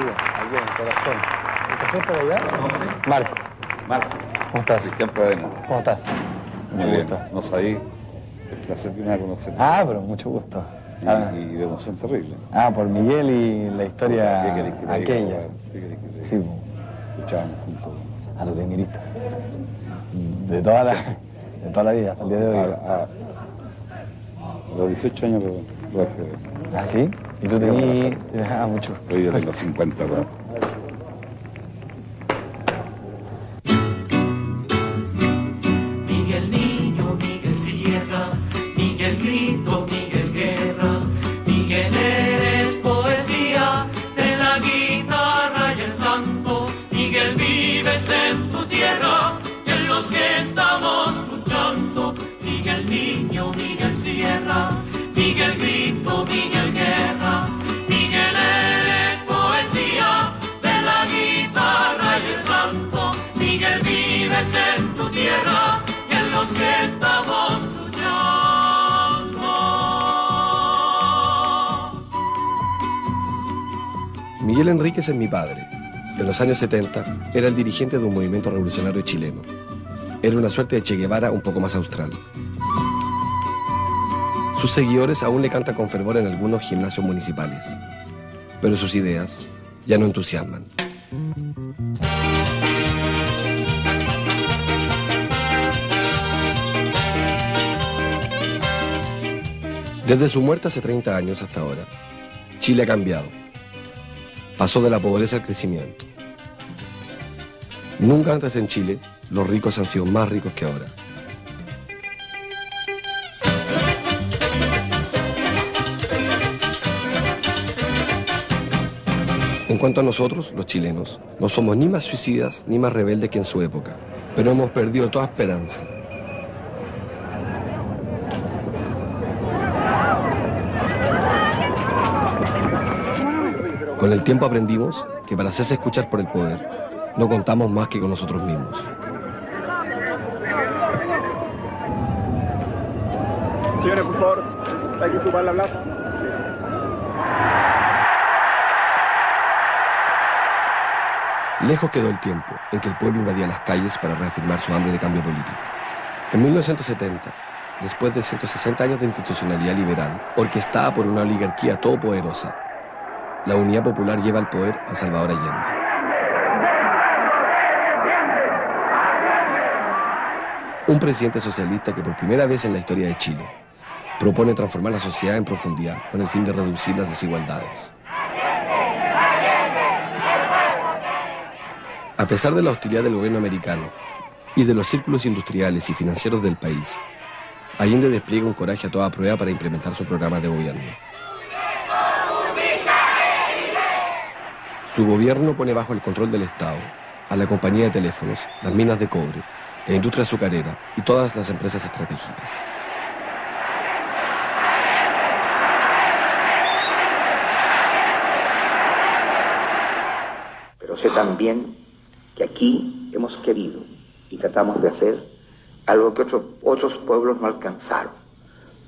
día, aquí en el corazón. ¿Estás por allá? Marco. Marco. ¿Cómo estás? Cristian Pradena. ¿Cómo estás? Muy bien. No sabí. El placer de conocer. Ah, pero mucho gusto. Y de emoción terrible. Por Miguel y la historia aquella. Sí, escuchábamos juntos. A los primeristas. De toda la vida, hasta el día de hoy. A los 18 años lo hace. ¿Ah, sí? ¿Y tú tenías? Mucho. Hoy yo tengo 50, ¿no? Miguel Niño, Miguel Sierra, Miguel Grito, Miguel Guerra, Miguel eres poesía de la guitarra y el canto. Miguel vives en tu tierra y en los que estamos luchando. Miguel Niño, Miguel Sierra, Miguel Grito, Miguel Guerra, Miguel eres poesía de la guitarra y el canto. Miguel vives en tu tierra y en los que estamos luchando. Miguel Enríquez es mi padre. En los años 70 era el dirigente de un movimiento revolucionario chileno. Era una suerte de Che Guevara un poco más austral. Sus seguidores aún le cantan con fervor en algunos gimnasios municipales, pero sus ideas ya no entusiasman. Desde su muerte hace 30 años hasta ahora, Chile ha cambiado. Pasó de la pobreza al crecimiento. Nunca antes en Chile los ricos han sido más ricos que ahora. En cuanto a nosotros, los chilenos, no somos ni más suicidas ni más rebeldes que en su época, pero hemos perdido toda esperanza. Con el tiempo aprendimos que para hacerse escuchar por el poder, no contamos más que con nosotros mismos. Señores, por favor, hay que sumar la plaza. Lejos quedó el tiempo en que el pueblo invadía las calles para reafirmar su hambre de cambio político. En 1970, después de 160 años de institucionalidad liberal, orquestada por una oligarquía todopoderosa, la Unidad Popular lleva al poder a Salvador Allende. Un presidente socialista que por primera vez en la historia de Chile propone transformar la sociedad en profundidad con el fin de reducir las desigualdades. A pesar de la hostilidad del gobierno americano y de los círculos industriales y financieros del país, Allende despliega un coraje a toda prueba para implementar su programa de gobierno. Su gobierno pone bajo el control del Estado a la compañía de teléfonos, las minas de cobre, la industria azucarera y todas las empresas estratégicas. Pero sé también que aquí hemos querido y tratamos de hacer algo que otros pueblos no alcanzaron,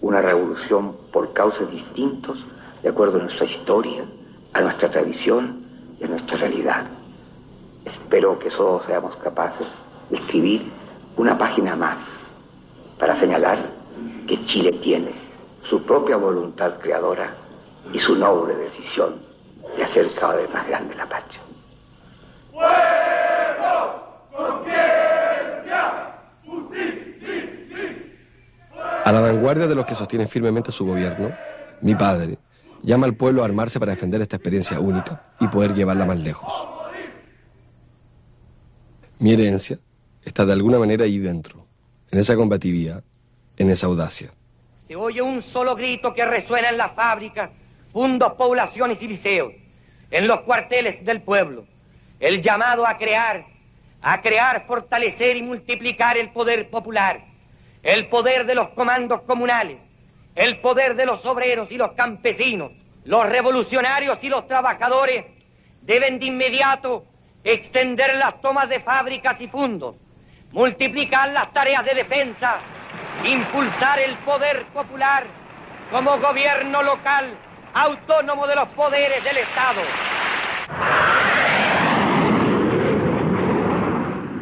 una revolución por causas distintos, de acuerdo a nuestra historia, a nuestra tradición y a nuestra realidad. Espero que todos seamos capaces de escribir una página más para señalar que Chile tiene su propia voluntad creadora y su noble decisión de hacer cada vez más grande la patria. A la vanguardia de los que sostienen firmemente su gobierno, mi padre llama al pueblo a armarse para defender esta experiencia única y poder llevarla más lejos. Mi herencia está de alguna manera ahí dentro, en esa combatividad, en esa audacia. Se oye un solo grito que resuena en las fábricas, fundos, poblaciones y liceos, en los cuarteles del pueblo. El llamado a crear, fortalecer y multiplicar el poder popular, el poder de los comandos comunales, el poder de los obreros y los campesinos. Los revolucionarios y los trabajadores deben de inmediato extender las tomas de fábricas y fundos, multiplicar las tareas de defensa, impulsar el poder popular como gobierno local autónomo de los poderes del Estado.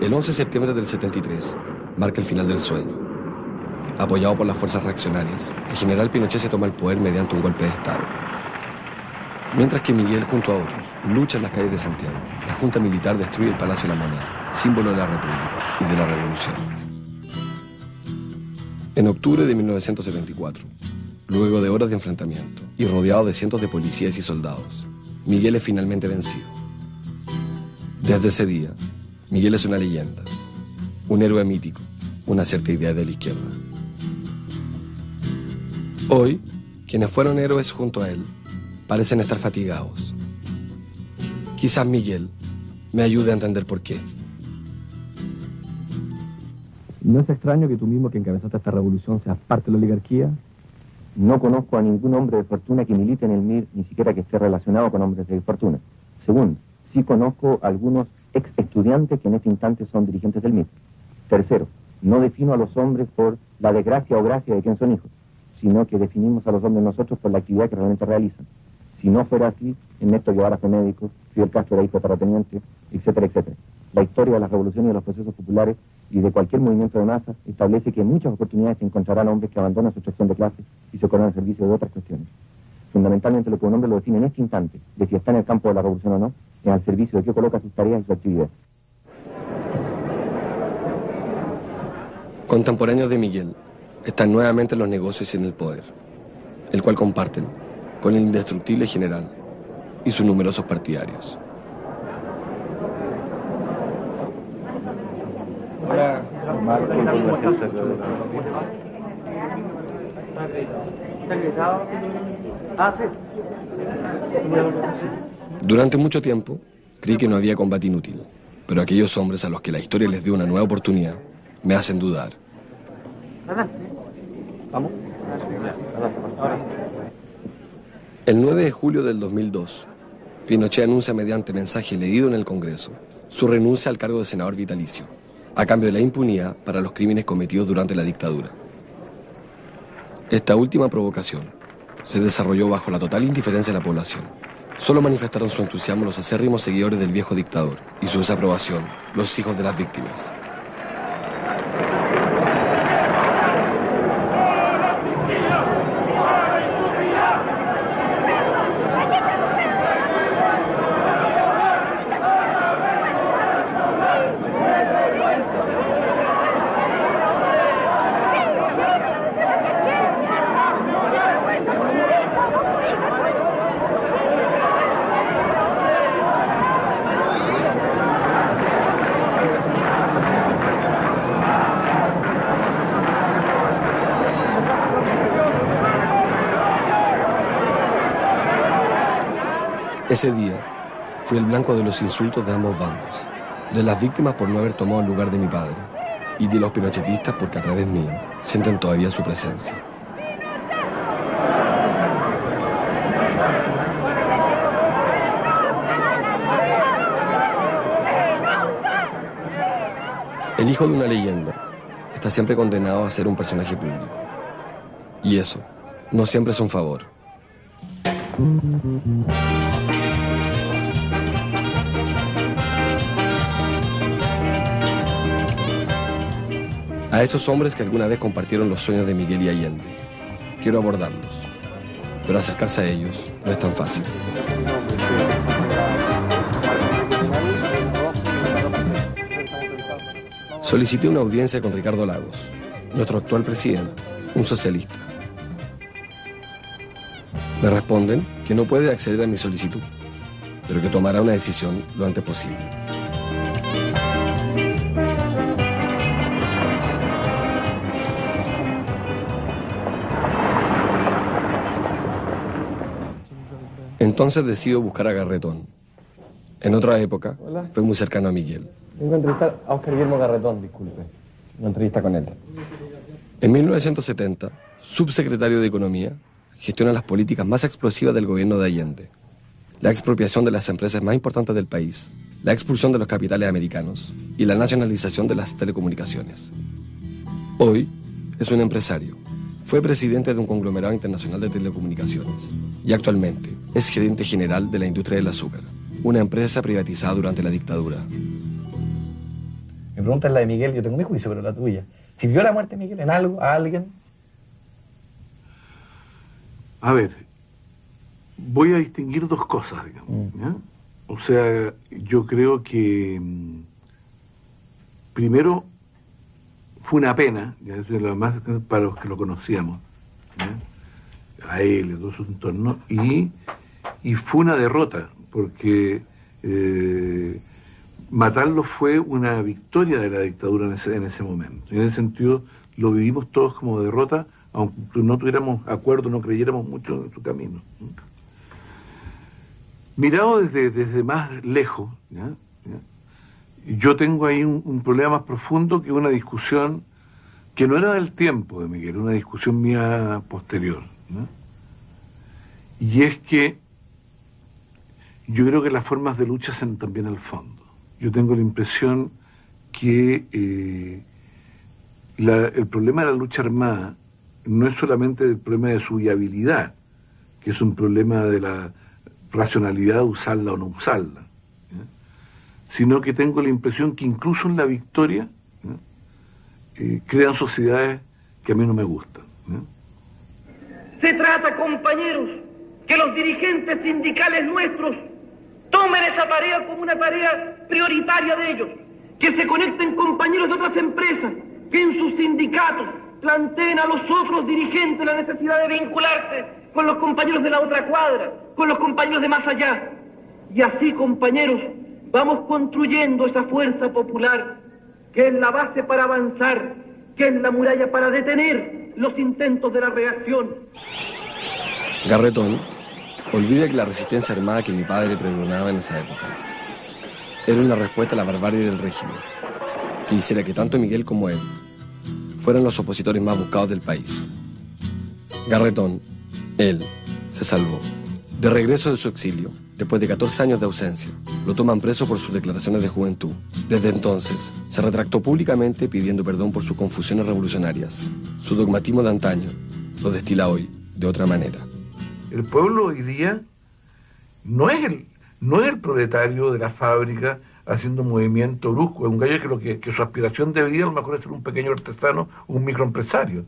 El 11 de septiembre del 73 marca el final del sueño. Apoyado por las fuerzas reaccionarias, el general Pinochet se toma el poder mediante un golpe de Estado. Mientras que Miguel, junto a otros, lucha en las calles de Santiago, la Junta Militar destruye el Palacio de la Moneda, símbolo de la República y de la Revolución. En octubre de 1974, luego de horas de enfrentamiento y rodeado de cientos de policías y soldados, Miguel es finalmente vencido. Desde ese día, Miguel es una leyenda, un héroe mítico, una cierta idea de la izquierda. Hoy, quienes fueron héroes junto a él parecen estar fatigados. Quizás Miguel me ayude a entender por qué. ¿No es extraño que tú mismo que encabezaste esta revolución seas parte de la oligarquía? No conozco a ningún hombre de fortuna que milite en el MIR, ni siquiera que esté relacionado con hombres de fortuna. Segundo, sí conozco a algunos ex estudiantes que en este instante son dirigentes del MIR. Tercero, no defino a los hombres por la desgracia o gracia de quien son hijos, sino que definimos a los hombres nosotros por la actividad que realmente realizan. Si no fuera así, Ernesto Guevara fue médico, Fidel Castro era hijo de terrateniente, etcétera, etcétera. La historia de las revoluciones y de los procesos populares y de cualquier movimiento de masa establece que en muchas oportunidades se encontrarán hombres que abandonan su extracción de clase y se colocan al servicio de otras cuestiones. Fundamentalmente lo que un hombre lo define en este instante, de si está en el campo de la revolución o no, es al servicio de qué coloca sus tareas y su actividad. Contemporáneos de Miguel están nuevamente en los negocios y en el poder, el cual comparten con el indestructible general y sus numerosos partidarios. Durante mucho tiempo creí que no había combate inútil, pero aquellos hombres a los que la historia les dio una nueva oportunidad me hacen dudar. ¿Vamos? El 9 de julio del 2002, Pinochet anuncia mediante mensaje leído en el Congreso su renuncia al cargo de senador vitalicio, a cambio de la impunidad para los crímenes cometidos durante la dictadura. Esta última provocación se desarrolló bajo la total indiferencia de la población. Solo manifestaron su entusiasmo los acérrimos seguidores del viejo dictador y su desaprobación los hijos de las víctimas. Ese día fui el blanco de los insultos de ambos bandos, de las víctimas por no haber tomado el lugar de mi padre y de los pinochetistas porque a través mío sienten todavía su presencia. El hijo de una leyenda está siempre condenado a ser un personaje público. Y eso no siempre es un favor. A esos hombres que alguna vez compartieron los sueños de Miguel y Allende, quiero abordarlos, pero acercarse a ellos no es tan fácil. Solicité una audiencia con Ricardo Lagos, nuestro actual presidente, un socialista. Me responden que no puede acceder a mi solicitud, pero que tomará una decisión lo antes posible. Entonces decido buscar a Garretón. En otra época, fue muy cercano a Miguel. Vengo a entrevistar a Óscar Guillermo Garretón, disculpe. Una entrevista con él. En 1970, subsecretario de Economía, gestiona las políticas más explosivas del gobierno de Allende. La expropiación de las empresas más importantes del país, la expulsión de los capitales americanos y la nacionalización de las telecomunicaciones. Hoy es un empresario. Fue presidente de un conglomerado internacional de telecomunicaciones y actualmente es gerente general de la industria del azúcar, una empresa privatizada durante la dictadura. Mi pregunta es la de Miguel, yo tengo mi juicio, pero la tuya. ¿Sirvió la muerte de Miguel en algo, a alguien? A ver, voy a distinguir dos cosas, digamos. ¿Ya? O sea, yo creo que primero fue una pena, ya es lo más para los que lo conocíamos, ¿ya? A él y a todo su entorno, y fue una derrota, porque matarlo fue una victoria de la dictadura en ese momento. Y en ese sentido lo vivimos todos como derrota, aunque no tuviéramos acuerdo, no creyéramos mucho en su camino. Mirado desde más lejos, ¿ya? Yo tengo ahí un problema más profundo que una discusión que no era del tiempo de Miguel, una discusión mía posterior, ¿no? Y es que yo creo que las formas de lucha hacen también al fondo. Yo tengo la impresión que el problema de la lucha armada no es solamente el problema de su viabilidad, que es un problema de la racionalidad de usarla o no usarla, ¿ya? Sino que tengo la impresión que incluso en la victoria, ¿ya? Crean sociedades que a mí no me gustan, ¿ya? Se trata, compañeros, que los dirigentes sindicales nuestros tomen esa tarea como una tarea prioritaria de ellos, que se conecten compañeros de otras empresas, que en sus sindicatos planteen a los otros dirigentes la necesidad de vincularse con los compañeros de la otra cuadra, con los compañeros de más allá. Y así, compañeros, vamos construyendo esa fuerza popular que es la base para avanzar, que es la muralla para detener los intentos de la reacción. Garretón olvida que la resistencia armada que mi padre pregonaba en esa época era una respuesta a la barbarie del régimen, que hiciera que tanto Miguel como él fueran los opositores más buscados del país. Garretón, él, se salvó. De regreso de su exilio, después de 14 años de ausencia, lo toman preso por sus declaraciones de juventud. Desde entonces, se retractó públicamente pidiendo perdón por sus confusiones revolucionarias. Su dogmatismo de antaño lo destila hoy de otra manera. El pueblo hoy día no es el proletario de la fábrica haciendo un movimiento brusco, es un gallo que su aspiración de vida a lo mejor es ser un pequeño artesano, un microempresario,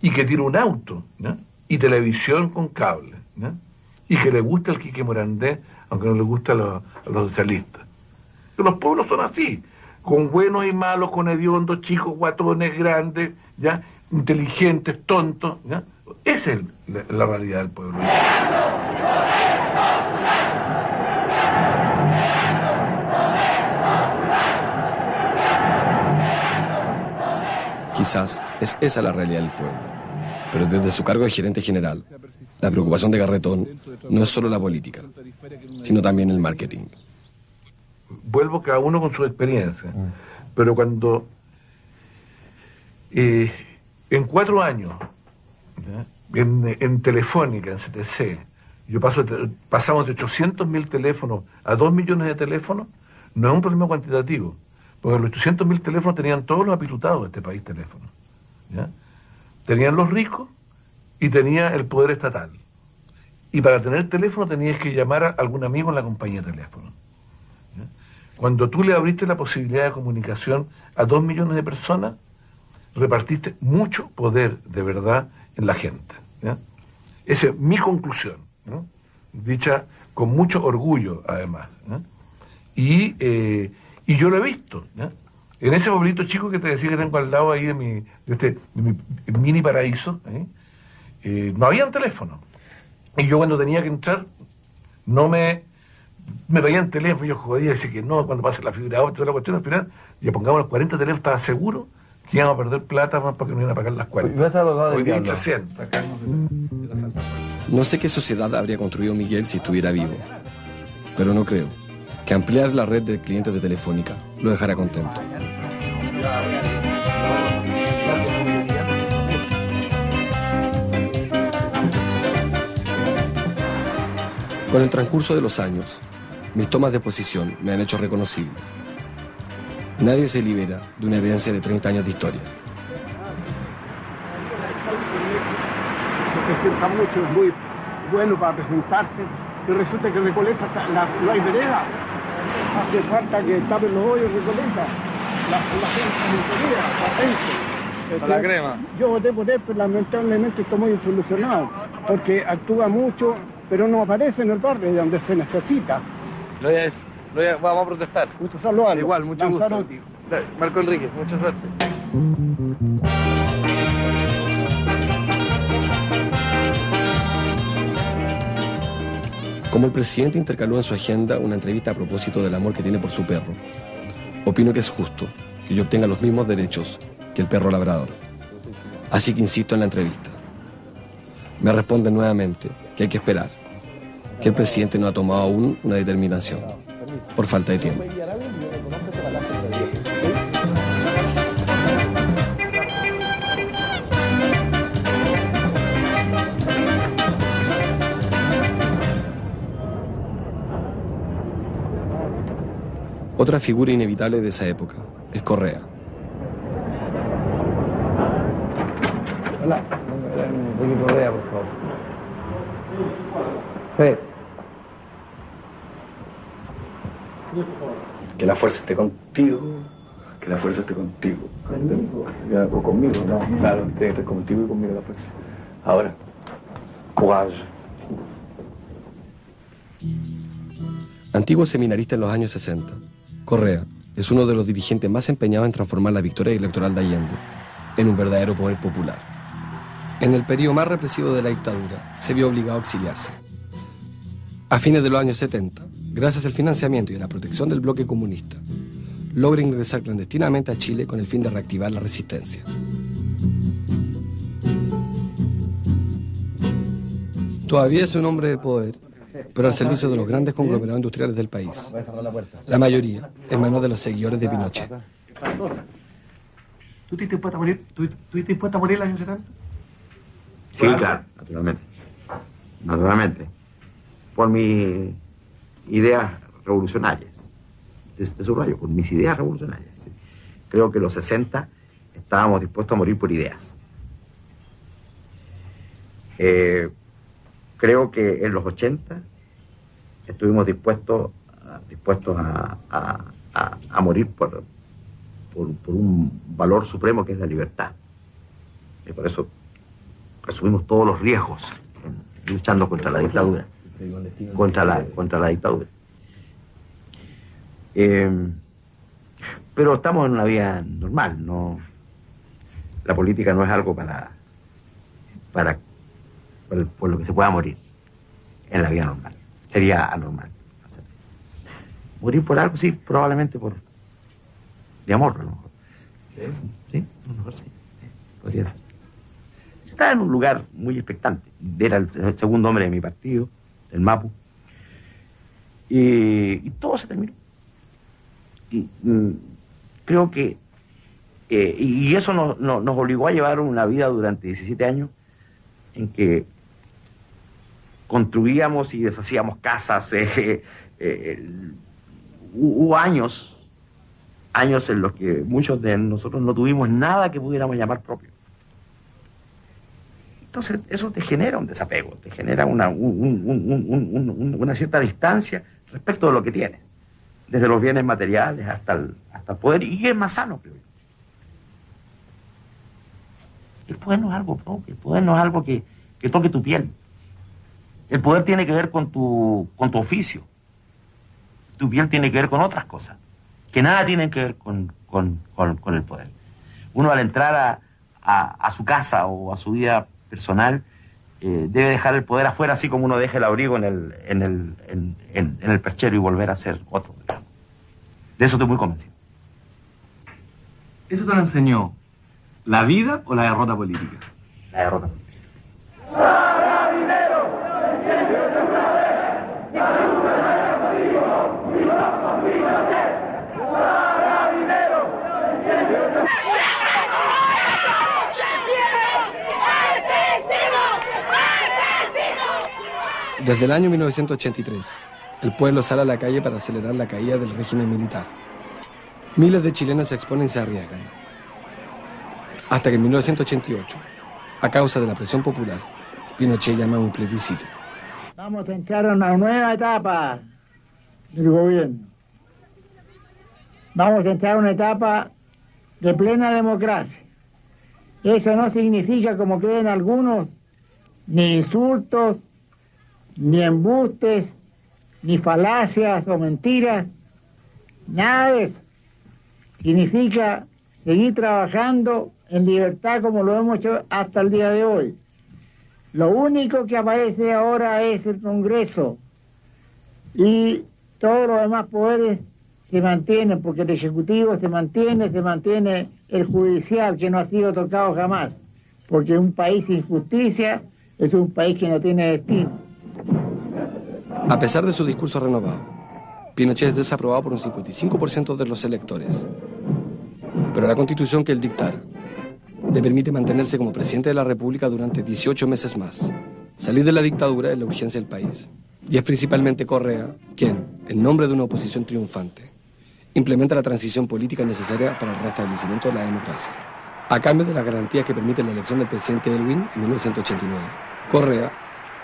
y que tiene un auto, ¿no? Y televisión con cable, ¿no? Y que le gusta el Quique Morandé, aunque no le gusta a los socialistas. Los pueblos son así, con buenos y malos, con hediondos, chicos, guatones, grandes, ¿ya? Inteligentes, tontos, ¿ya? Esa es la realidad del pueblo. Quizás es esa la realidad del pueblo, pero desde su cargo de gerente general, la preocupación de Garretón no es solo la política, sino también el marketing. Vuelvo cada uno con su experiencia, pero cuando en 4 años, ¿ya? En Telefónica, en CTC, pasamos de 800.000 teléfonos a 2 millones de teléfonos, no es un problema cuantitativo, porque los 800.000 teléfonos tenían todos los apilutados de este país teléfonos, ¿ya? Tenían los ricos y tenía el poder estatal. Y para tener teléfono tenías que llamar a algún amigo en la compañía de teléfono, ¿ya? Cuando tú le abriste la posibilidad de comunicación a 2 millones de personas, repartiste mucho poder de verdad en la gente, ¿ya? Esa es mi conclusión, ¿no? Dicha con mucho orgullo además, ¿ya? Y yo lo he visto, ¿ya? En ese pueblito chico que te decía que tengo al lado ahí de mi mini paraíso, no había teléfono. Y yo cuando tenía que entrar, no me pedían teléfono, yo jodía, decía que no, cuando pase la fibra óptica, toda la cuestión, al final, ya pongamos los 40 teléfonos, estaba seguro que íbamos a perder plata más para que no iban a pagar las 40. Hoy día 300, acá no sé qué sociedad habría construido Miguel si estuviera vivo, pero no creo que ampliar la red de clientes de Telefónica lo dejara contento. Con el transcurso de los años, mis tomas de posición me han hecho reconocible. Nadie se libera de una evidencia de 30 años de historia. Se presenta mucho, es muy bueno para presentarse, y resulta que Recoleta no hay vereda. Hace falta que tapen los hoyos Recoleta. la gente, la crema. Yo voté por él, pero lamentablemente está muy solucionado, porque actúa mucho, pero no aparece en el barrio donde se necesita. Vamos a protestar. Gusto saludarlo. Igual, mucho gusto. Lanzarote. Marco Enrique, mucha suerte. Como el presidente intercaló en su agenda una entrevista a propósito del amor que tiene por su perro, opino que es justo que yo obtenga los mismos derechos que el perro labrador. Así que insisto en la entrevista. Me responden nuevamente que hay que esperar, que el presidente no ha tomado aún una determinación, por falta de tiempo. Otra figura inevitable de esa época es Correa. Hola, Enrique Correa, por favor. Sí. Que la fuerza esté contigo. Que la fuerza esté contigo. O conmigo, no. Claro, tiene que estar contigo y conmigo la fuerza. Ahora, courage. Antiguo seminarista en los años 60, Correa es uno de los dirigentes más empeñados en transformar la victoria electoral de Allende en un verdadero poder popular. En el periodo más represivo de la dictadura, se vio obligado a exiliarse. A fines de los años 70, gracias al financiamiento y a la protección del bloque comunista, logra ingresar clandestinamente a Chile con el fin de reactivar la resistencia. Todavía es un hombre de poder, pero al servicio de los grandes conglomerados industriales del país. La mayoría en manos de los seguidores de Pinochet. ¿Tú estás dispuesto a morir? ¿Tú estás dispuesto a morir el año 70? Sí, claro, naturalmente. Naturalmente. Por mis ideas revolucionarias. Te subrayo, por mis ideas revolucionarias. ¿Sí? Creo que los 60 estábamos dispuestos a morir por ideas. Creo que en los 80 estuvimos dispuestos a morir por un valor supremo que es la libertad. Y por eso asumimos todos los riesgos luchando contra la dictadura. Contra la dictadura. Pero estamos en una vida normal, no. La política no es algo por lo que se pueda morir en la vida normal. Sería anormal. Morir por algo, sí, probablemente de amor, a lo mejor. Sí, a lo mejor sí. Podría ser. Estaba en un lugar muy expectante. Era el segundo hombre de mi partido, el MAPU. Y todo se terminó. Y creo que y eso nos obligó a llevar una vida durante 17 años en que construíamos y deshacíamos casas. Hubo años en los que muchos de nosotros no tuvimos nada que pudiéramos llamar propio. Entonces eso te genera un desapego, te genera una cierta distancia respecto de lo que tienes, desde los bienes materiales hasta el poder, y es más sano, creo yo. El poder no es algo propio, el poder no es algo que toque tu piel. El poder tiene que ver con tu oficio. Tu piel tiene que ver con otras cosas, que nada tienen que ver con el poder. Uno al entrar a su casa o a su vida personal, debe dejar el poder afuera, así como uno deja el abrigo en el perchero y volver a ser otro, digamos. De eso estoy muy convencido. ¿Eso te lo enseñó la vida o la derrota política? La derrota política. Desde el año 1983, el pueblo sale a la calle para acelerar la caída del régimen militar. Miles de chilenos se exponen y se arriesgan. Hasta que en 1988, a causa de la presión popular, Pinochet llama a un plebiscito. Vamos a entrar a una nueva etapa del gobierno. Vamos a entrar a una etapa de plena democracia. Eso no significa, como creen algunos, ni insultos, ni embustes, ni falacias o mentiras, nada de eso. Significa seguir trabajando en libertad como lo hemos hecho hasta el día de hoy. Lo único que aparece ahora es el Congreso y todos los demás poderes se mantienen, porque el Ejecutivo se mantiene el Judicial, que no ha sido tocado jamás, porque un país sin justicia es un país que no tiene destino. A pesar de su discurso renovado, Pinochet es desaprobado por un 55% de los electores. Pero la Constitución que él dictara le permite mantenerse como presidente de la República durante 18 meses más. Salir de la dictadura es la urgencia del país. Y es principalmente Correa quien, en nombre de una oposición triunfante, implementa la transición política necesaria para el restablecimiento de la democracia. A cambio de las garantías que permiten la elección del presidente Elwin en 1989, Correa,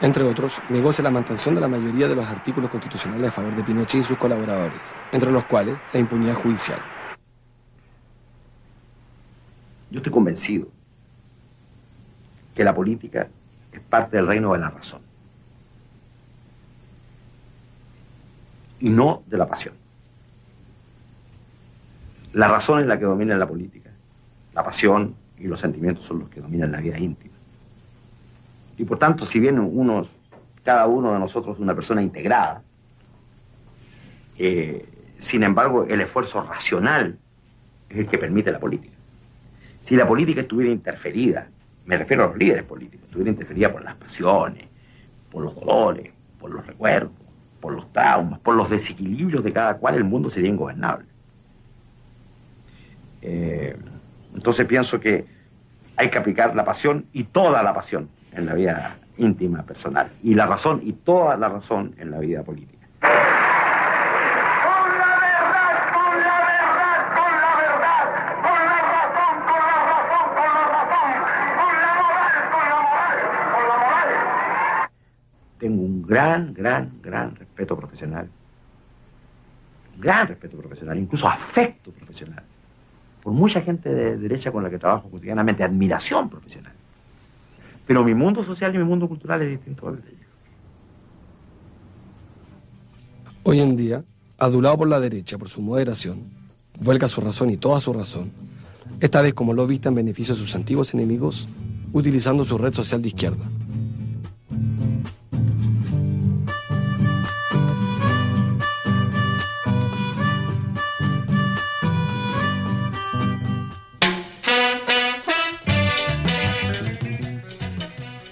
entre otros, negocia la mantención de la mayoría de los artículos constitucionales a favor de Pinochet y sus colaboradores, entre los cuales la impunidad judicial. Yo estoy convencido que la política es parte del reino de la razón y no de la pasión. La razón es la que domina en la política, la pasión y los sentimientos son los que dominan la vida íntima. Y por tanto, si bien cada uno de nosotros es una persona integrada, sin embargo, el esfuerzo racional es el que permite la política. Si la política estuviera interferida, me refiero a los líderes políticos, estuviera interferida por las pasiones, por los dolores, por los recuerdos, por los traumas, por los desequilibrios de cada cual, el mundo sería ingobernable. Entonces pienso que hay que aplicar la pasión y toda la pasión en la vida íntima, personal, y la razón y toda la razón en la vida política. Tengo un gran respeto profesional. Gran respeto profesional, incluso afecto profesional. Por mucha gente de derecha con la que trabajo cotidianamente, admiración profesional. Pero mi mundo social y mi mundo cultural es distinto al de ellos. Hoy en día, adulado por la derecha por su moderación, vuelca su razón y toda su razón, esta vez como lobista en beneficio de sus antiguos enemigos, utilizando su red social de izquierda.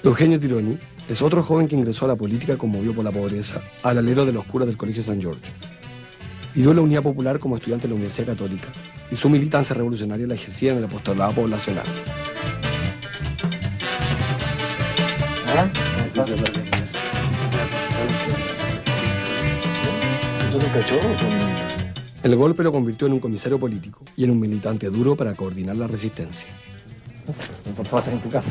Eugenio Tironi es otro joven que ingresó a la política conmovido por la pobreza al alero de los curas del Colegio San George. Vivió la Unidad Popular como estudiante de la Universidad Católica y su militancia revolucionaria la ejercía en el apostolado poblacional. El golpe lo convirtió en un comisario político y en un militante duro para coordinar la resistencia. Por favor, en tu casa.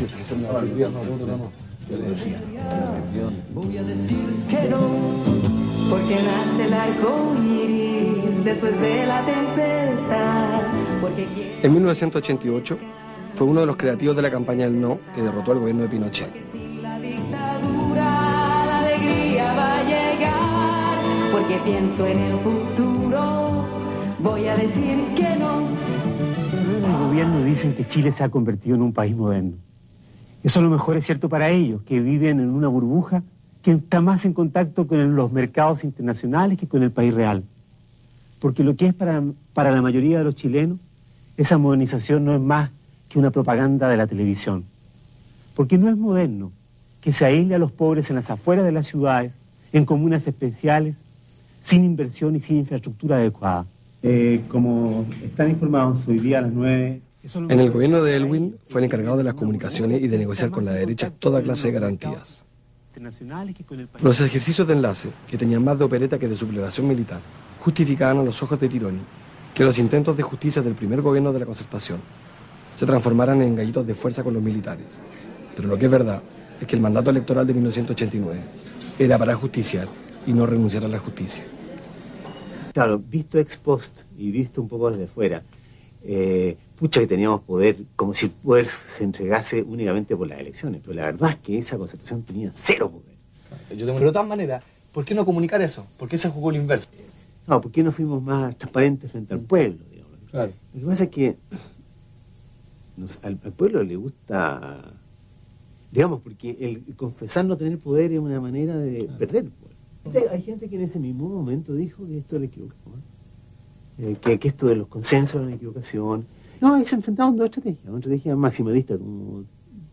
Voy a decir que no, porque nace el arco iris después de la tempestad. En 1988 fue uno de los creativos de la campaña del no que derrotó al gobierno de Pinochet. La dictadura, la alegría va a llegar, porque pienso en el futuro. Voy a decir que no. El gobierno dicen que Chile se ha convertido en un país moderno. Eso a lo mejor es cierto para ellos, que viven en una burbuja que está más en contacto con los mercados internacionales que con el país real. Porque lo que es para la mayoría de los chilenos, esa modernización no es más que una propaganda de la televisión. Porque no es moderno que se aísle a los pobres en las afueras de las ciudades, en comunas especiales, sin inversión y sin infraestructura adecuada. Como están informados, hoy día a las 9... En el gobierno de Elwin fue el encargado de las comunicaciones y de negociar con la derecha toda clase de garantías. Los ejercicios de enlace, que tenían más de opereta que de sublevación militar, justificaban a los ojos de Tironi que los intentos de justicia del primer gobierno de la Concertación se transformaran en gallitos de fuerza con los militares. Pero lo que es verdad es que el mandato electoral de 1989 era para justiciar y no renunciar a la justicia. Claro, visto ex post y visto un poco desde fuera, pucha que teníamos poder, como si el poder se entregase únicamente por las elecciones, pero la verdad es que esa concertación tenía cero poder. Pero de todas maneras, ¿por qué no comunicar eso? ¿Por qué se jugó el inverso? No, ¿por qué no fuimos más transparentes frente al pueblo? Digamos? Claro. Lo que pasa es que al pueblo le gusta, digamos, porque el confesar no tener poder es una manera de perder poder. Hay gente que en ese mismo momento dijo que esto era equivocado, que esto de los consensos era una equivocación. No, y se enfrentaban dos estrategias, una estrategia maximalista, como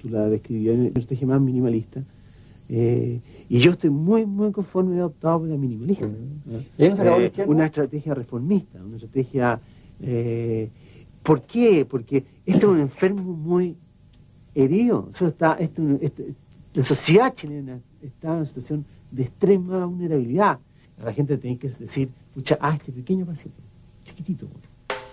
tú la describías, una estrategia más minimalista. Y yo estoy muy conforme y adoptado por la minimalista. Una estrategia reformista, una estrategia... ¿Por qué? Porque esto es un enfermo muy herido. La sociedad chilena está en una situación de extrema vulnerabilidad. La gente tiene que decir, pucha, este pequeño paciente, chiquitito.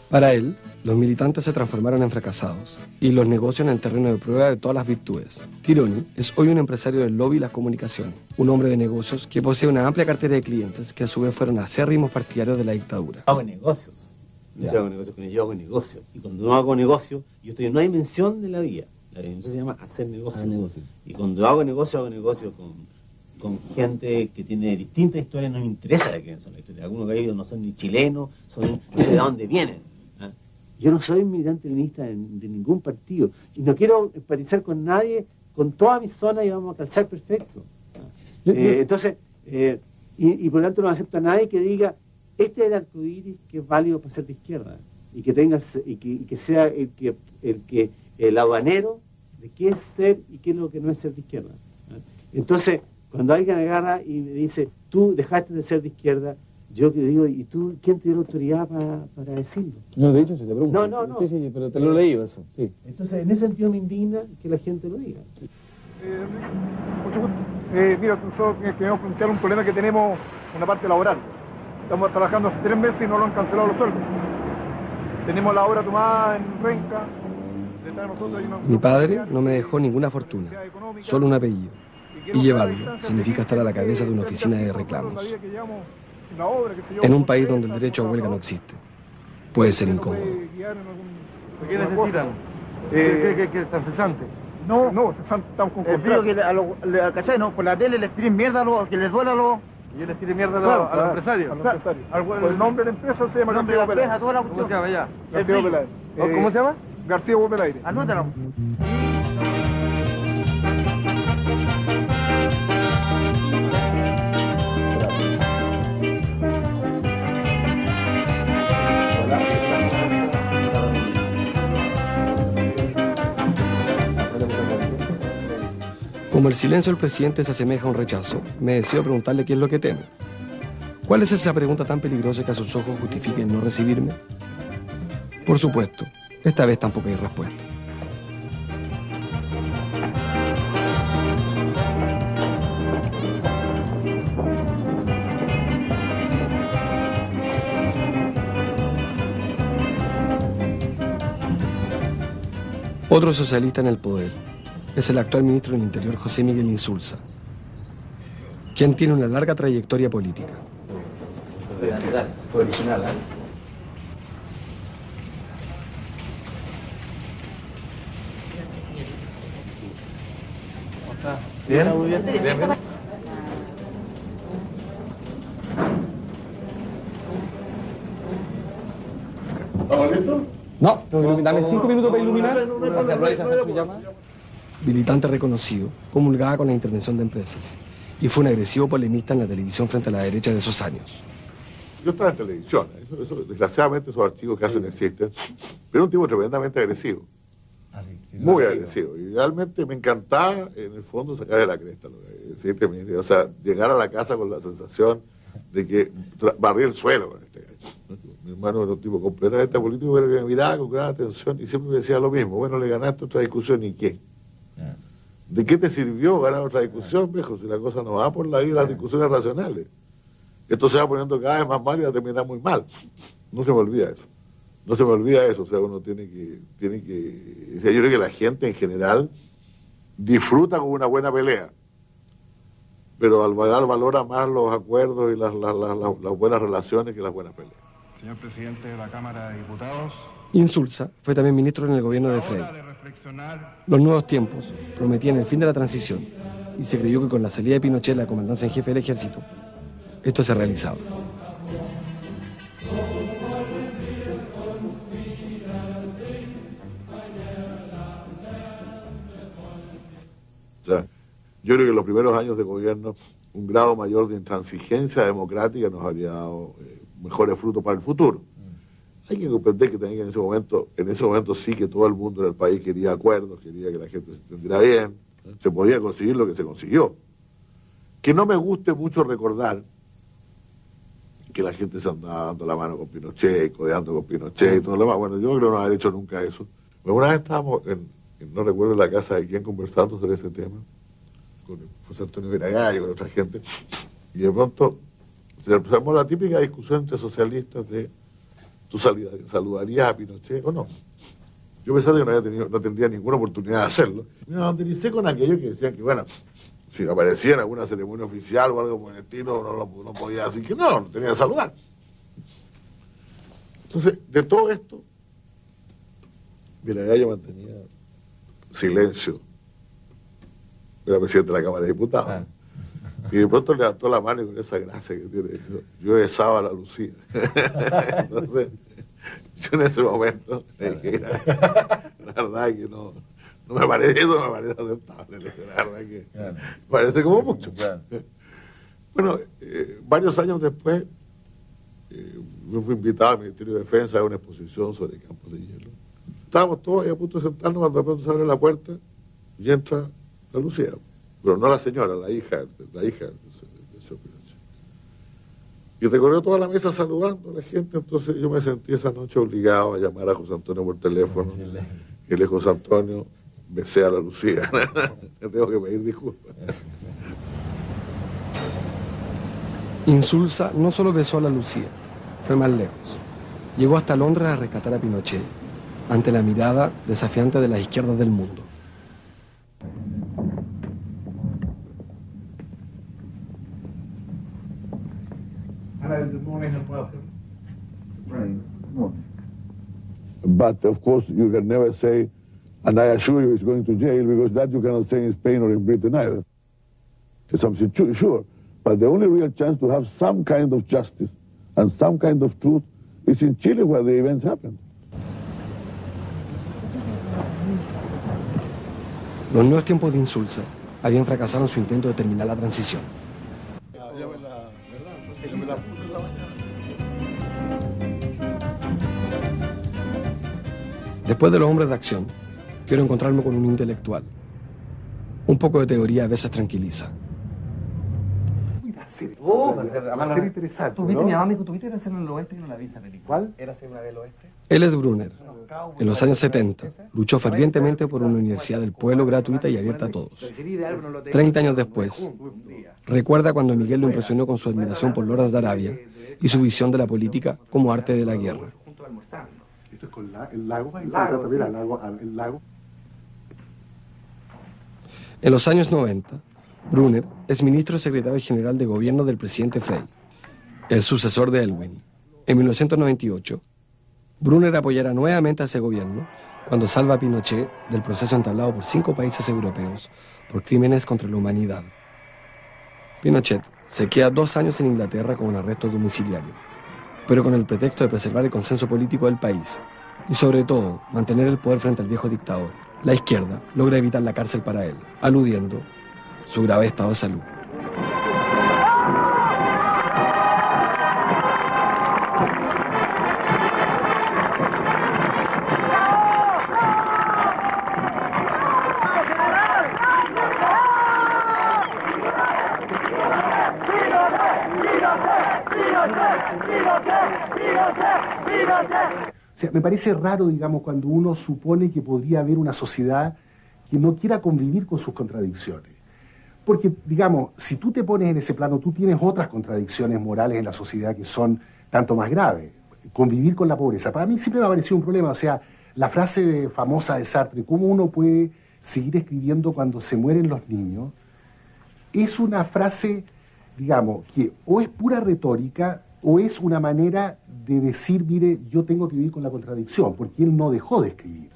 Para él, los militantes se transformaron en fracasados y los negocios en el terreno de prueba de todas las virtudes. Tironi es hoy un empresario del lobby y las comunicaciones, un hombre de negocios que posee una amplia cartera de clientes que a su vez fueron acérrimos partidarios de la dictadura. Hago negocios. Yo hago negocios con ellos, yo hago negocios. Y cuando no hago negocios, yo estoy en una dimensión de la vida. La dimensión se llama hacer negocios. Y cuando hago negocios con gente que tiene distintas historias. No me interesa de quién son las historias. Algunos de ellos no son ni chilenos, no sé de dónde vienen. Yo no soy militante leninista de ningún partido. Y no quiero empatizar con nadie, con toda mi zona, y vamos a calzar perfecto. Entonces, y por lo tanto no acepto a nadie que diga, este es el arcoíris que es válido para ser de izquierda. Y que tenga, y que sea el aduanero de qué es ser y qué es lo que no es ser de izquierda. Entonces, cuando alguien agarra y me dice, tú dejaste de ser de izquierda, yo que digo, ¿y tú quién te dio la autoridad para decirlo? No, de hecho, se te pregunta. No. Sí, pero te lo he leído eso, sí. Entonces, en ese sentido me indigna que la gente lo diga. Mira, nosotros queremos plantear un problema que tenemos en la parte laboral. Estamos trabajando hace 3 meses y no lo han cancelado los sueldos. Tenemos la obra tomada en Renca. Mi padre no me dejó ninguna fortuna, solo un apellido. Y llevarlo significa estar a la cabeza de una oficina de reclamos. En un país donde el derecho a huelga no existe, puede ser incómodo. ¿Qué necesitan? ¿Qué están cesantes? No, cesantes, estamos con contrato. ¿Cachai? No, por la tele les tiren mierda, que les duela a los... Y él les tire mierda a los empresarios. Por el nombre de la empresa se llama García Bopelaire. ¿Cómo se llama ya? García Bopelaire. ¿Cómo se llama? García Bopelaire. Anótalo. Como el silencio del presidente se asemeja a un rechazo, me decido preguntarle qué es lo que teme. ¿Cuál es esa pregunta tan peligrosa que a sus ojos justifique el no recibirme? Por supuesto, esta vez tampoco hay respuesta. Otro socialista en el poder es el actual ministro del Interior, José Miguel Insulza, quien tiene una larga trayectoria política. Fue original, ¿eh? ¿Cómo está? ¿Bien? Muy bien. ¿Bien? ¿Estamos listos? No, dame 5 minutos para iluminar. Militante reconocido, comulgaba con la intervención de empresas y fue un agresivo polemista en la televisión frente a la derecha de esos años. Yo estaba en televisión, eso, desgraciadamente esos archivos que hacen existen, pero un tipo tremendamente agresivo, muy agresivo, y realmente me encantaba en el fondo sacar de la cresta, o sea, llegar a la casa con la sensación de que barría el suelo con este gallo. Mi hermano era un tipo completamente político, pero que me miraba con gran atención y siempre me decía lo mismo, bueno, le ganaste otra discusión y ¿qué? ¿De qué te sirvió ganar otra discusión, viejo, si la cosa no va por la vida de las discusiones racionales? Esto se va poniendo cada vez más mal y va a terminar muy mal. No se me olvida eso. No se me olvida eso. O sea, uno tiene que... O sea, yo creo que la gente en general disfruta con una buena pelea, pero al valora más los acuerdos y las buenas relaciones que las buenas peleas. Señor presidente de la Cámara de Diputados. Insulza fue también ministro en el gobierno de Frey. Los nuevos tiempos prometían el fin de la transición y se creyó que con la salida de Pinochet de la comandancia en jefe del ejército, esto se realizaba. O sea, yo creo que en los primeros años de gobierno un grado mayor de intransigencia democrática nos habría dado mejores frutos para el futuro. Hay que comprender que también en ese momento sí que todo el mundo en el país quería acuerdos, quería que la gente se entendiera bien, se podía conseguir lo que se consiguió. Que no me guste mucho recordar que la gente se andaba dando la mano con Pinochet, codeando con Pinochet y todo lo demás. Bueno, yo creo que no haber hecho nunca eso. Pero una vez estábamos no recuerdo en la casa de quién conversando sobre ese tema, con José Antonio Viragay y con otra gente, y de pronto se empezó la típica discusión entre socialistas de ¿tú saludarías a Pinochet o no? Yo pensaba que no tendría ninguna oportunidad de hacerlo. Me bandericé con aquellos que decían que, bueno, si aparecía en alguna ceremonia oficial o algo por el estilo, no podía decir que no tenía que saludar. Entonces, de todo esto, Viragay mantenía silencio. Era presidente de la Cámara de Diputados. Y de pronto levantó la mano y con esa gracia que tiene, yo besaba a la Lucía. Entonces, yo en ese momento le dije, la verdad que no me parece aceptable, la verdad que me parece como mucho. Bueno, varios años después, yo fui invitado al Ministerio de Defensa a una exposición sobre campos de hielo. Estábamos todos ahí a punto de sentarnos cuando de pronto se abre la puerta y entra la Lucía. Pero no la señora, la hija del señor Pinochet. Y recorrió toda la mesa saludando a la gente, entonces yo me sentí esa noche obligado a llamar a José Antonio por teléfono. Y le dije, José Antonio, besé a la Lucía. Te tengo que pedir disculpas. Insulza no solo besó a la Lucía, fue más lejos. Llegó hasta Londres a rescatar a Pinochet, ante la mirada desafiante de las izquierdas del mundo. But of course you can never say, and I assure you he's going to jail, because that you cannot say in Spain or in Britain either. It's something sure. But the only real chance to have some kind of justice and some kind of truth is in Chile, where the events happened. Los nuevos tiempos de Insulza habían fracasado en su intento de terminar la transición. Después de los hombres de acción, quiero encontrarme con un intelectual. Un poco de teoría a veces tranquiliza. Va a ser interesante. ¿Tú viste, mi mamá me dijo, ¿tuviste que hacer en el oeste que no la vi esa película? ¿Cuál? ¿Era hacer una del oeste? Él es Brunner. En los años 70, luchó fervientemente por una universidad del pueblo gratuita y abierta a todos. 30 años después, recuerda cuando Miguel lo impresionó con su admiración por Lawrence de Arabia y su visión de la política como arte de la guerra. Esto es con el lago, el lago. En los años 90, Brunner es ministro y secretario general de gobierno del presidente Frey, el sucesor de Elwin. En 1998, Brunner apoyará nuevamente a ese gobierno cuando salva a Pinochet del proceso entablado por 5 países europeos por crímenes contra la humanidad. Pinochet se queda 2 años en Inglaterra con un arresto domiciliario, pero con el pretexto de preservar el consenso político del país y sobre todo mantener el poder frente al viejo dictador. La izquierda logra evitar la cárcel para él, aludiendo su grave estado de salud. O sea, me parece raro, digamos, cuando uno supone que podría haber una sociedad que no quiera convivir con sus contradicciones. Porque, digamos, si tú te pones en ese plano, tú tienes otras contradicciones morales en la sociedad que son tanto más graves. Convivir con la pobreza. Para mí siempre me ha parecido un problema. O sea, la frase famosa de Sartre, ¿cómo uno puede seguir escribiendo cuando se mueren los niños? Es una frase, digamos, que o es pura retórica o es una manera de decir, mire, yo tengo que vivir con la contradicción, porque él no dejó de escribir.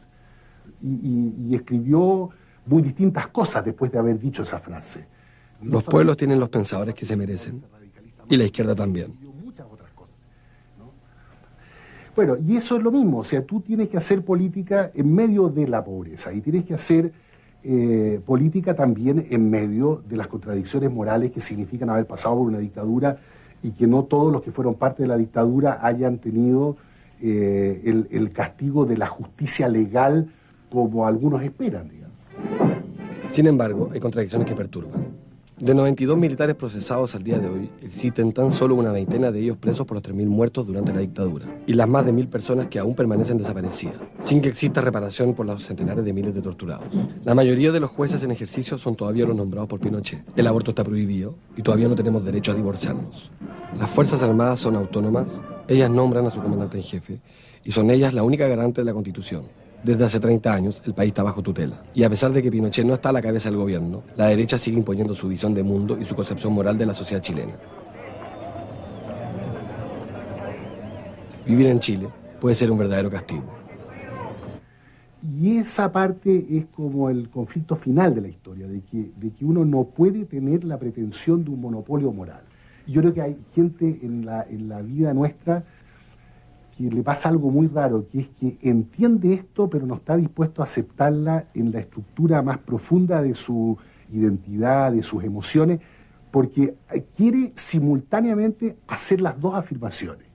Y escribió muy distintas cosas después de haber dicho esa frase. Los pueblos tienen los pensadores que se merecen, y la izquierda también. Bueno, y eso es lo mismo, o sea, tú tienes que hacer política en medio de la pobreza, y tienes que hacer política también en medio de las contradicciones morales que significan haber pasado por una dictadura, y que no todos los que fueron parte de la dictadura hayan tenido el castigo de la justicia legal como algunos esperan, digamos. Sin embargo, hay contradicciones que perturban. De 92 militares procesados al día de hoy, existen tan solo una veintena de ellos presos por los 3.000 muertos durante la dictadura, y las más de 1.000 personas que aún permanecen desaparecidas, sin que exista reparación por los centenares de miles de torturados. La mayoría de los jueces en ejercicio son todavía los nombrados por Pinochet. El aborto está prohibido y todavía no tenemos derecho a divorciarnos. Las Fuerzas Armadas son autónomas, ellas nombran a su comandante en jefe, y son ellas la única garante de la Constitución. Desde hace 30 años, el país está bajo tutela. Y a pesar de que Pinochet no está a la cabeza del gobierno, la derecha sigue imponiendo su visión de mundo y su concepción moral de la sociedad chilena. Vivir en Chile puede ser un verdadero castigo. Y esa parte es como el conflicto final de la historia, de que uno no puede tener la pretensión de un monopolio moral. Y yo creo que hay gente en la vida nuestra que le pasa algo muy raro, que es que entiende esto, pero no está dispuesto a aceptarla en la estructura más profunda de su identidad, de sus emociones, porque quiere simultáneamente hacer las dos afirmaciones.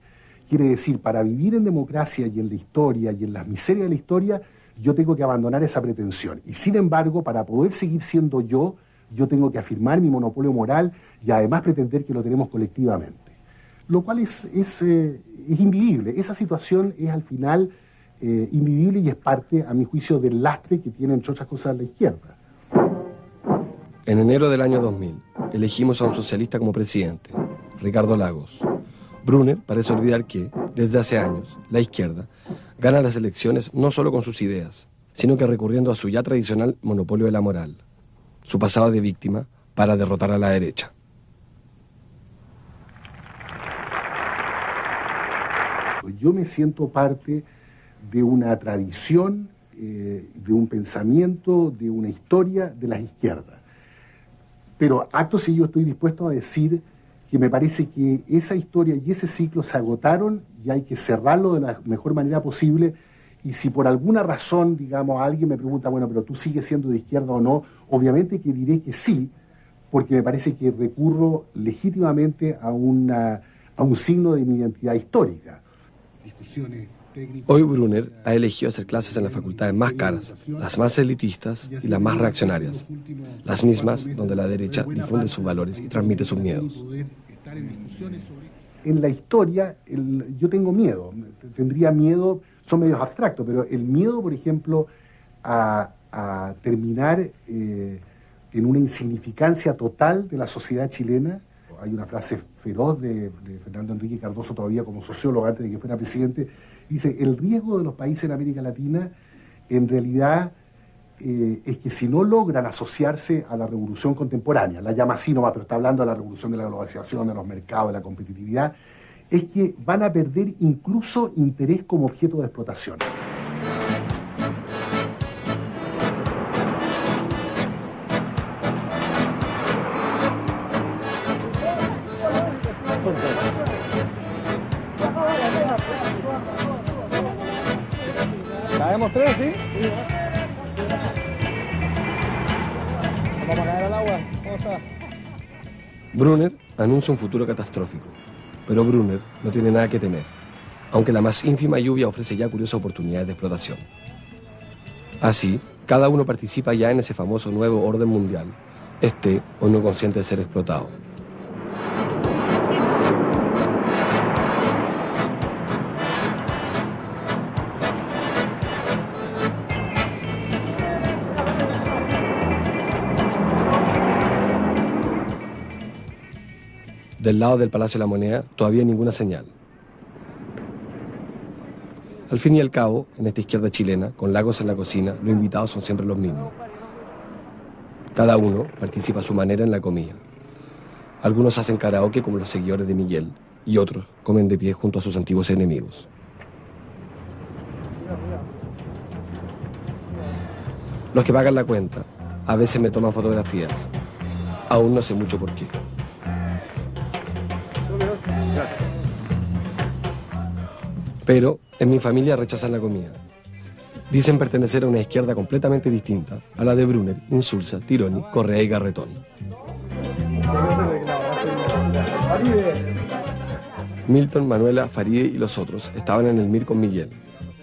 Quiere decir, para vivir en democracia y en la historia y en las miserias de la historia, yo tengo que abandonar esa pretensión. Y sin embargo, para poder seguir siendo yo tengo que afirmar mi monopolio moral y además pretender que lo tenemos colectivamente. Lo cual es invivible. Esa situación es al final invivible y es parte, a mi juicio, del lastre que tiene, entre otras cosas, la izquierda. En enero del año 2000, elegimos a un socialista como presidente, Ricardo Lagos. Brunner parece olvidar que, desde hace años, la izquierda gana las elecciones no solo con sus ideas, sino que recurriendo a su ya tradicional monopolio de la moral, su pasado de víctima, para derrotar a la derecha. Yo me siento parte de una tradición, de un pensamiento, de una historia de las izquierdas. Pero acto seguido estoy dispuesto a decir que me parece que esa historia y ese ciclo se agotaron y hay que cerrarlo de la mejor manera posible. Y si por alguna razón, digamos, alguien me pregunta, bueno, pero tú sigues siendo de izquierda o no, obviamente que diré que sí, porque me parece que recurro legítimamente a un signo de mi identidad histórica. Hoy Brunner ha elegido hacer clases en las facultades más caras, las más elitistas y las más reaccionarias, las mismas donde la derecha difunde sus valores y transmite sus miedos. En la historia yo tengo miedo, tendría miedo, son medios abstractos, pero el miedo, por ejemplo, a terminar en una insignificancia total de la sociedad chilena. Hay una frase feroz de Fernando Enrique Cardoso, todavía como sociólogo antes de que fuera presidente, dice, el riesgo de los países en América Latina en realidad es que si no logran asociarse a la revolución contemporánea, la llama así nomás, pero está hablando de la revolución de la globalización, de los mercados, de la competitividad, es que van a perder incluso interés como objeto de explotación. ¿Caemos tres, sí? Vamos a caer al agua. ¿Cómo está? Brunner anuncia un futuro catastrófico, pero Brunner no tiene nada que temer, aunque la más ínfima lluvia ofrece ya curiosas oportunidades de explotación. Así, cada uno participa ya en ese famoso nuevo orden mundial, esté o no consciente de ser explotado. Del lado del Palacio de la Moneda todavía ninguna señal. Al fin y al cabo, en esta izquierda chilena, con Lagos en la cocina, los invitados son siempre los mismos. Cada uno participa a su manera en la comida. Algunos hacen karaoke como los seguidores de Miguel, y otros comen de pie junto a sus antiguos enemigos. Los que pagan la cuenta a veces me toman fotografías. Aún no sé mucho por qué. Pero en mi familia rechazan la comida. Dicen pertenecer a una izquierda completamente distinta a la de Brunner, Insulza, Tironi, Correa y Garretón. Milton, Manuela, Faride y los otros estaban en el MIR con Miguel.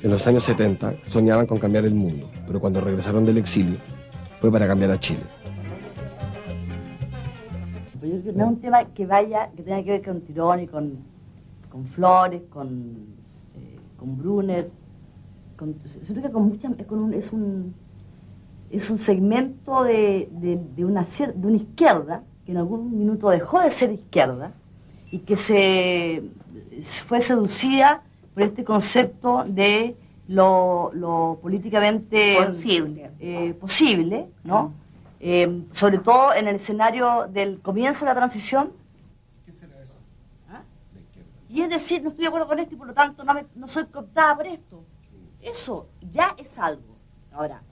En los años 70 soñaban con cambiar el mundo, pero cuando regresaron del exilio fue para cambiar a Chile. Yo creo que no es un tema que tenga que ver con Tironi, con Flores, con Brunner. Yo creo que es un segmento de una izquierda que en algún minuto dejó de ser izquierda y que fue seducida por este concepto de lo políticamente posible, ¿no? Sobre todo en el escenario del comienzo de la transición. ¿Qué será eso? ¿Ah? Y es decir, no estoy de acuerdo con esto y por lo tanto no soy cooptada por esto. Eso ya es algo. Ahora,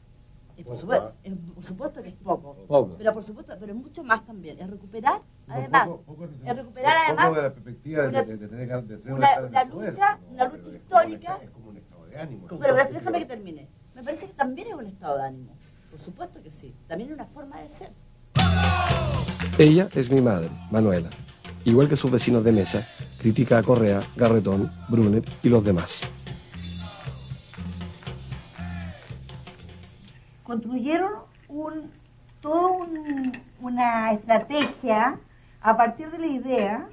por supuesto que es poco. Pero por supuesto, pero es mucho más también. Es recuperar, además, de la perspectiva de tener una lucha histórica. Es como un estado de ánimo. Pero déjame que termine. Me parece que también es un estado de ánimo. Por supuesto que sí. También es una forma de ser. Ella es mi madre, Manuela. Igual que sus vecinos de mesa, critica a Correa, Garretón, Brunner y los demás. Construyeron una estrategia a partir de la idea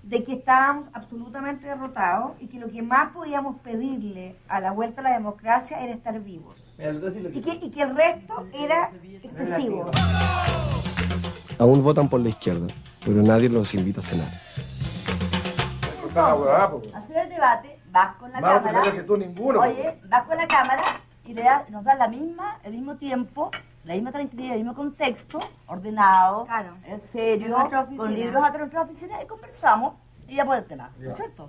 de que estábamos absolutamente derrotados y que lo que más podíamos pedirle a la vuelta a la democracia era estar vivos. Y que el resto era excesivo. Aún votan por la izquierda, pero nadie los invita a cenar. Hacer el debate, vas con la cámara. Oye, vas con la cámara y nos da el mismo tiempo, la misma tranquilidad, el mismo contexto, ordenado, serio, con libros a nuestra oficina y conversamos y ya por el tema, ¿no es cierto?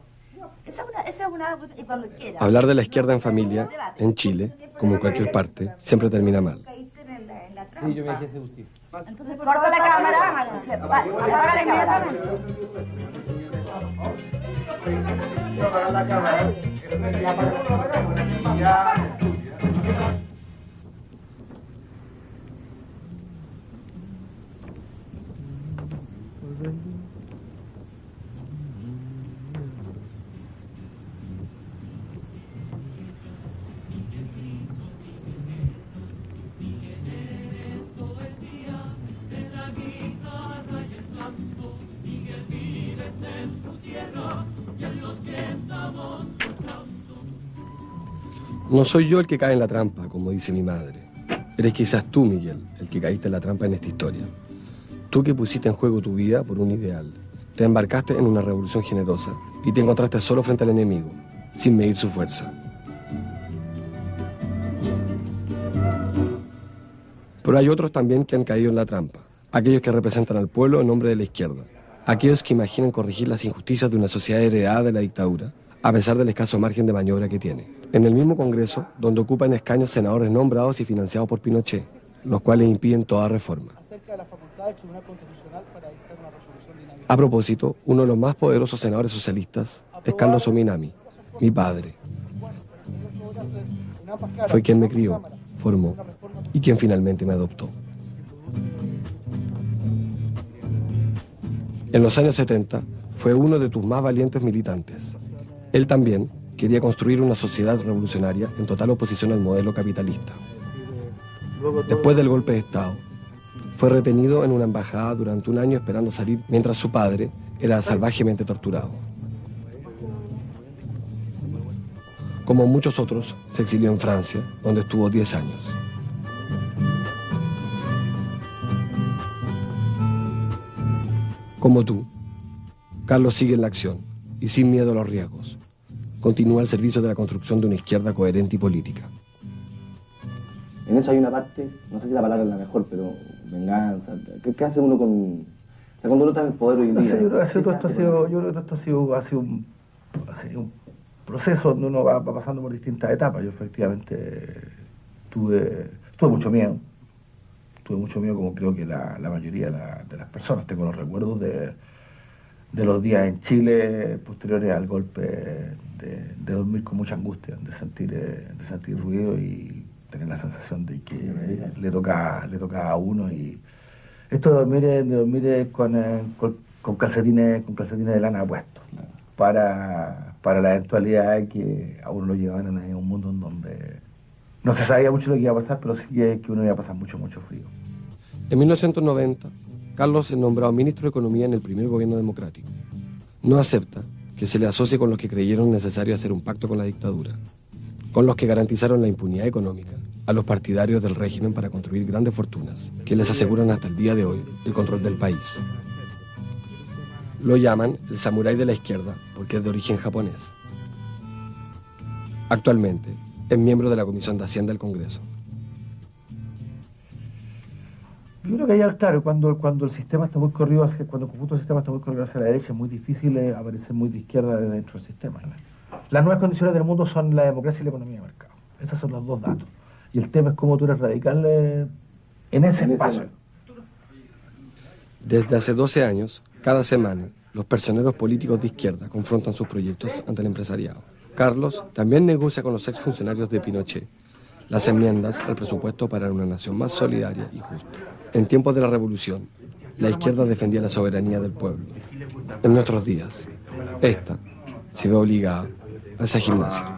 Esa es una y cuando quiera. Hablar de la izquierda en familia, en Chile, como en cualquier parte, siempre termina mal. Sí, yo me dejé seducir. Entonces corta la cámara, apágala inmediatamente. Apagar la cámara. No soy yo el que cae en la trampa, como dice mi madre. Eres quizás tú, Miguel, el que caíste en la trampa en esta historia. Tú que pusiste en juego tu vida por un ideal. Te embarcaste en una revolución generosa y te encontraste solo frente al enemigo, sin medir su fuerza. Pero hay otros también que han caído en la trampa. Aquellos que representan al pueblo en nombre de la izquierda. Aquellos que imaginan corregir las injusticias de una sociedad heredada de la dictadura, a pesar del escaso margen de maniobra que tiene. En el mismo Congreso, donde ocupan escaños senadores nombrados y financiados por Pinochet, los cuales impiden toda reforma. A propósito, uno de los más poderosos senadores socialistas es Carlos Ominami, mi padre. Fue quien me crió, formó y quien finalmente me adoptó. En los años 70 fue uno de tus más valientes militantes. Él también quería construir una sociedad revolucionaria en total oposición al modelo capitalista. Después del golpe de Estado, fue retenido en una embajada durante un año esperando salir mientras su padre era salvajemente torturado. Como muchos otros, se exilió en Francia, donde estuvo 10 años. Como tú, Carlos sigue en la acción y sin miedo a los riesgos. Continúa al servicio de la construcción de una izquierda coherente y política. En eso hay una parte, no sé si la palabra es la mejor, pero venganza. ¿Qué hace uno con sea, cuando uno está en el poder hoy en día. Yo creo que esto ha sido un proceso donde uno va pasando por distintas etapas. Yo efectivamente tuve mucho miedo. Tuve mucho miedo, como creo que la mayoría de las personas. Tengo los recuerdos de los días en Chile posteriores al golpe, de dormir con mucha angustia, de sentir ruido y tener la sensación de que le toca a uno. Y esto de dormir con calcetines de lana puestos, para la eventualidad de que a uno lo llevaran a un mundo en donde no se sabía mucho lo que iba a pasar, pero sí que uno iba a pasar mucho frío. En 1990, Carlos es nombrado ministro de Economía en el primer gobierno democrático. No acepta que se le asocie con los que creyeron necesario hacer un pacto con la dictadura, con los que garantizaron la impunidad económica a los partidarios del régimen para construir grandes fortunas, que les aseguran hasta el día de hoy el control del país. Lo llaman el samurái de la izquierda porque es de origen japonés. Actualmente es miembro de la Comisión de Hacienda del Congreso. Yo creo que ya, claro, cuando el sistema está muy corrido cuando el conjunto del sistema está muy corrido hacia la derecha, es muy difícil aparecer muy de izquierda dentro del sistema. Las nuevas condiciones del mundo son la democracia y la economía de mercado. Esos son los dos datos. Y el tema es cómo tú eres radical en ese espacio. Desde hace 12 años, cada semana, los personeros políticos de izquierda confrontan sus proyectos ante el empresariado. Carlos también negocia con los exfuncionarios de Pinochet las enmiendas al presupuesto para una nación más solidaria y justa. En tiempos de la revolución, la izquierda defendía la soberanía del pueblo. En nuestros días, esta se ve obligada a esa gimnasia.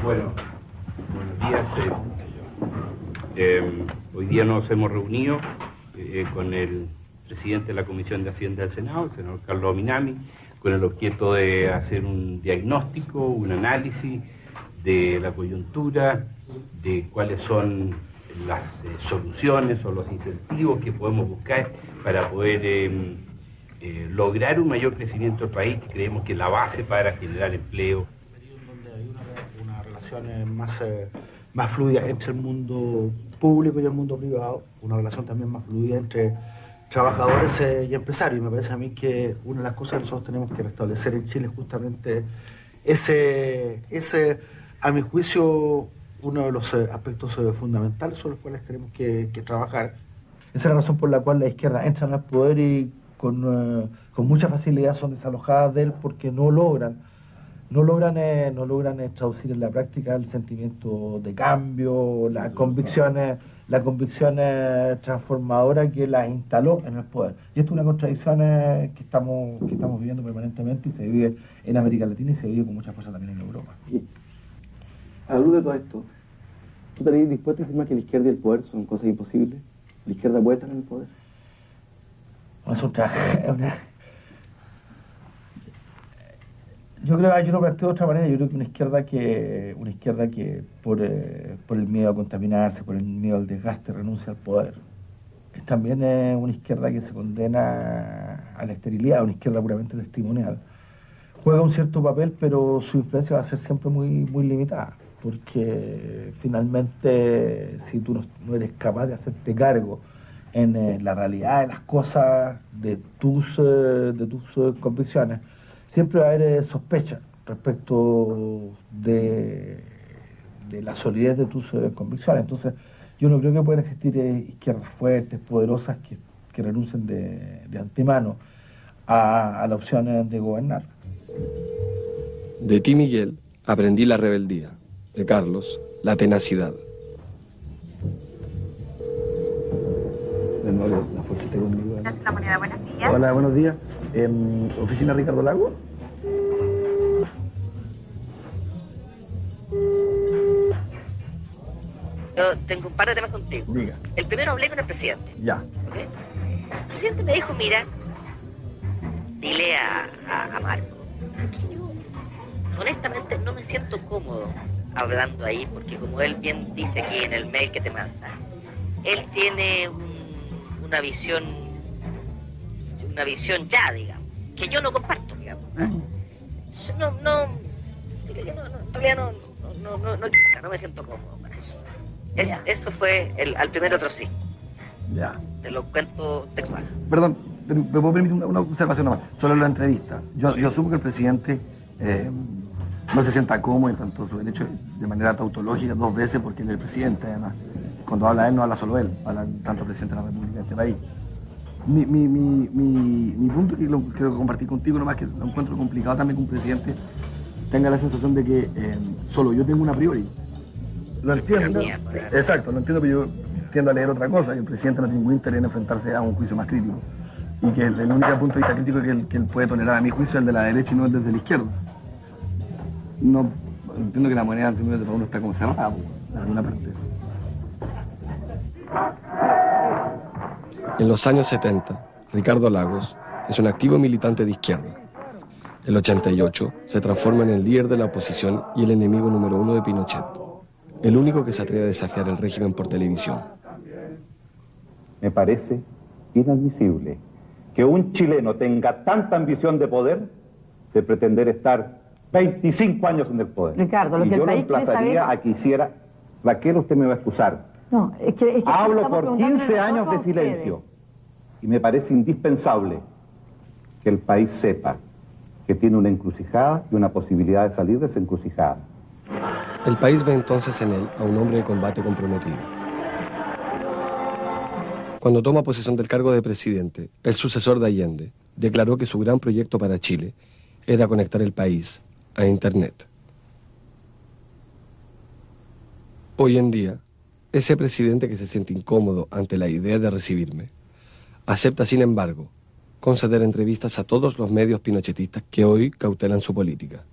Bueno, buenos días. Hoy día nos hemos reunido con el presidente de la Comisión de Hacienda del Senado, el senador Carlos Minami, con el objeto de hacer un diagnóstico, un análisis de la coyuntura, de cuáles son las soluciones o los incentivos que podemos buscar para poder lograr un mayor crecimiento del país, que creemos que es la base para generar empleo. Donde hay una relación más fluida entre el mundo público y el mundo privado, una relación también más fluida entre trabajadores y empresarios. Y me parece a mí que una de las cosas que nosotros tenemos que restablecer en Chile es justamente ese, a mi juicio, uno de los aspectos fundamentales sobre los cuales tenemos que trabajar. Esa es la razón por la cual la izquierda entra al poder y con mucha facilidad son desalojadas de él, porque no logran traducir en la práctica el sentimiento de cambio, las convicciones transformadoras que las instaló en el poder. Y esto es una contradicción que estamos viviendo permanentemente, y se vive en América Latina y se vive con mucha fuerza también en Europa. A la luz de todo esto, ¿tú estarías dispuesto a afirmar que la izquierda y el poder son cosas imposibles? ¿La izquierda puede estar en el poder? Yo lo planteo de otra manera. Yo creo que una izquierda que por el miedo a contaminarse, por el miedo al desgaste, renuncia al poder, es también una izquierda que se condena a la esterilidad, una izquierda puramente testimonial. Juega un cierto papel, pero su influencia va a ser siempre muy limitada, porque finalmente, si tú no eres capaz de hacerte cargo en la realidad de las cosas, de tus convicciones, siempre va a haber sospecha respecto de la solidez de tus convicciones. Entonces, yo no creo que puedan existir izquierdas fuertes, poderosas, que renuncien de antemano a la opción de gobernar. De ti, Miguel, aprendí la rebeldía. De Carlos, la tenacidad. La fuerza esté conmigo. La moneda, buenos días. Hola, buenos días. ¿Oficina Ricardo Lago? Yo tengo un par de temas contigo. Diga. El primero, hablé con el presidente. Ya. ¿Okay? El presidente me dijo, mira, dile a Marco que yo honestamente no me siento cómodo hablando ahí, porque como él bien dice aquí en el mail que te manda, él tiene una visión ya, digamos, que yo no comparto, digamos. En realidad no me siento cómodo con eso. Eso fue al primer otro sí. Ya. Te lo cuento textual. Perdón, ¿me puedo permitir una observación nomás? Solo la entrevista. Yo asumo que el presidente no se sienta cómodo en tanto su derecho de manera tautológica 2 veces, porque él es el presidente, además. Cuando habla él, no habla solo él, habla tanto el presidente de la República de este país. Mi punto, que lo quiero compartir contigo, nomás que lo encuentro complicado también que un presidente tenga la sensación de que solo yo tengo una priori. Lo entiendo. Exacto, lo entiendo, pero yo tiendo a leer otra cosa, que el presidente no tiene ningún interés en enfrentarse a un juicio más crítico. Y que el único punto de vista crítico que él puede tolerar, a mi juicio, es el de la derecha y no el desde la izquierda. No entiendo que la moneda simplemente para uno está como cerrada, en alguna parte. En los años 70, Ricardo Lagos es un activo militante de izquierda. El 88 se transforma en el líder de la oposición y el enemigo número 1 de Pinochet, el único que se atreve a desafiar el régimen por televisión. Me parece inadmisible que un chileno tenga tanta ambición de poder de pretender estar 25 años en el poder. Ricardo, lo y que yo el lo país emplazaría a que hiciera... Raquel, usted me va a excusar. No, es que Hablo por 15 años de silencio. Y me parece indispensable que el país sepa que tiene una encrucijada y una posibilidad de salir de esa encrucijada. El país ve entonces en él a un hombre de combate comprometido. Cuando toma posesión del cargo de presidente, el sucesor de Allende declaró que su gran proyecto para Chile era conectar el país a Internet. Hoy en día, ese presidente que se siente incómodo ante la idea de recibirme, acepta, sin embargo, conceder entrevistas a todos los medios pinochetistas que hoy cautelan su política.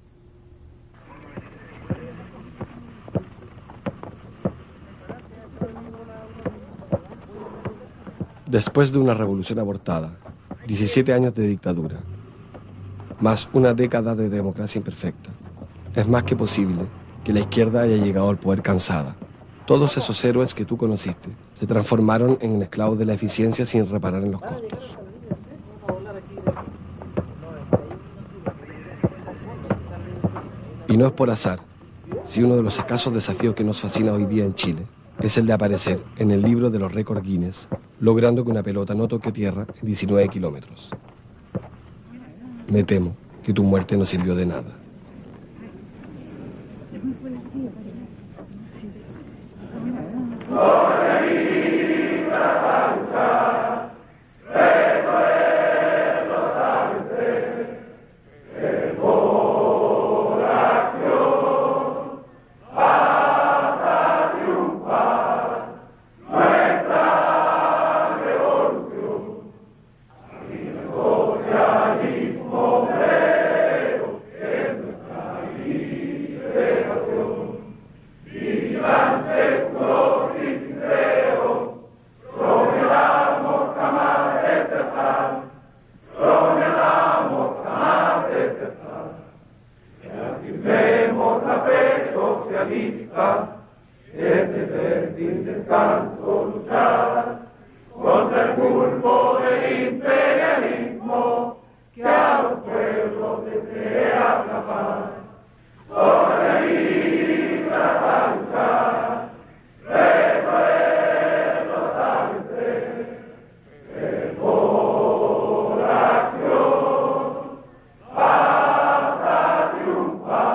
Después de una revolución abortada, 17 años de dictadura, más una década de democracia imperfecta, es más que posible que la izquierda haya llegado al poder cansada. Todos esos héroes que tú conociste se transformaron en esclavos de la eficiencia sin reparar en los costos. Y no es por azar si uno de los escasos desafíos que nos fascina hoy día en Chile es el de aparecer en el libro de los récords Guinness, logrando que una pelota no toque tierra en 19 kilómetros. Me temo que tu muerte no sirvió de nada. Triunfar.